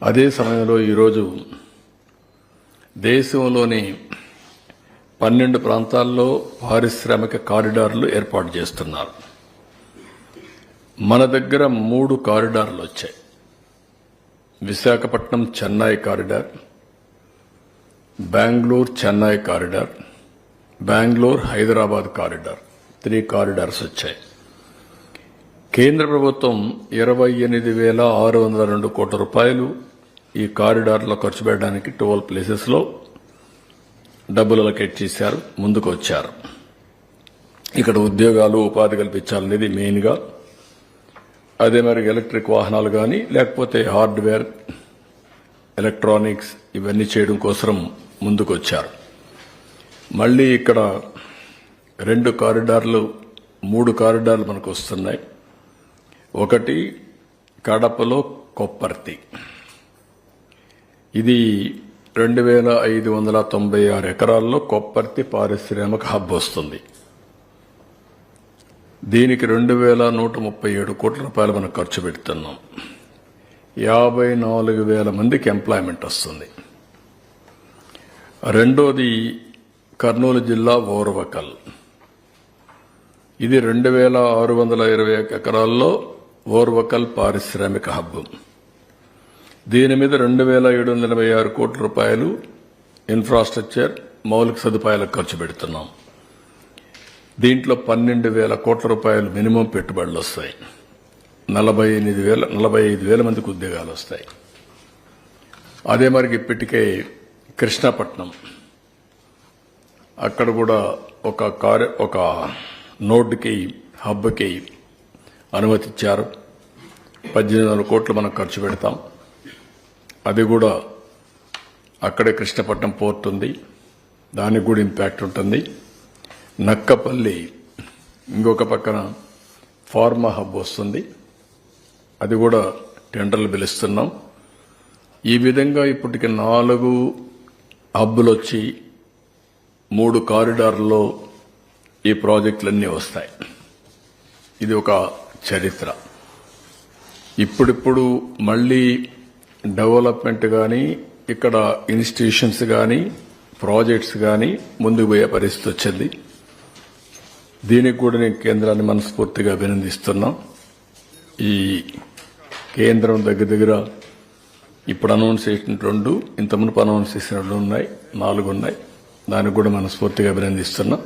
అదే సమయంలో ఈరోజు దేశంలోని 12 ప్రాంతాల్లో పారిశ్రామిక కారిడార్లు ఏర్పాటు చేస్తున్నారు. మన దగ్గర 3 కారిడార్లు వచ్చాయి. Visakhapatnam Chennai corridor, Bengaluru Chennai corridor, Bengaluru Hyderabad corridor, 3 corridors వచ్చాయి. కేంద్ర ప్రభుత్వం 28,602 కోట్ల రూపాయలు ఈ కారిడార్లో ఖర్చు పెట్టడానికి 12 ప్లేసెస్ లో డబ్బులు అలొకేట్ చేశారు, ముందుకు వచ్చారు. ఇక్కడ ఉద్యోగాలు ఉపాధి కల్పించాలనేది మెయిన్ గా. అదే మరి ఎలక్ట్రిక్ వాహనాలు కానీ లేకపోతే హార్డ్వేర్, ఎలక్ట్రానిక్స్ ఇవన్నీ చేయడం కోసం ముందుకు వచ్చారు. మళ్లీ ఇక్కడ 2 కారిడార్లు 3 కారిడార్లు మనకు వస్తున్నాయి. ఒకటి కడపలో కొప్పర్తి, ఇది 2,596 ఎకరాల్లో కొప్పర్తి పారిశ్రామిక హబ్ వస్తుంది. దీనికి 2,137 కోట్ల రూపాయలు మనం ఖర్చు పెడుతున్నాం. 54,000 మందికి ఎంప్లాయ్మెంట్ వస్తుంది. రెండోది కర్నూలు జిల్లా ఓర్వకల్, ఇది 2,620 ఎకరాల్లో ఓర్వకల్ పారిశ్రామిక హబ్. దీని మీద 2,786 కోట్ల రూపాయలు ఇన్ఫ్రాస్ట్రక్చర్ మౌలిక సదుపాయాలకు ఖర్చు పెడుతున్నాం. దీంట్లో 12,000 కోట్ల రూపాయలు మినిమం పెట్టుబడులు వస్తాయి. 45,000 మందికి ఉద్యోగాలు వస్తాయి. అదే మరి ఇప్పటికే కృష్ణపట్నం, అక్కడ కూడా ఒక నోడ్కి హబ్కి అనుమతిచ్చారు. 18,000 కోట్లు మనం ఖర్చు పెడతాం. అది కూడా అక్కడే కృష్ణపట్నం పోర్ట్ ఉంది, దానికి కూడా ఇంపాక్ట్ ఉంటుంది. నక్కపల్లి ఇంకొక పక్కన ఫార్మా హబ్ వస్తుంది, అది కూడా టెండర్లు పిలుస్తున్నాం. ఈ విధంగా ఇప్పటికి 4 హబ్బులు వచ్చి 3 కారిడార్లలో ఈ ప్రాజెక్టులన్నీ వస్తాయి. ఇది ఒక చరిత్ర. ఇప్పుడిప్పుడు మళ్లీ డెవలప్మెంట్ కానీ ఇక్కడ ఇన్స్టిట్యూషన్స్ కానీ ప్రాజెక్ట్స్ కానీ ముందుకు పోయే పరిస్థితి వచ్చింది. దీనికి కూడా నేను కేంద్రాన్ని మనస్ఫూర్తిగా అభినందిస్తున్నాం. ఈ కేంద్రం దగ్గర ఇప్పుడు అనౌన్స్ చేసిన 2, ఇంత మునుపు అనౌన్స్ చేసిన 2 ఉన్నాయి, 4 ఉన్నాయి. దానికి కూడా మనస్ఫూర్తిగా అభినందిస్తున్నాం.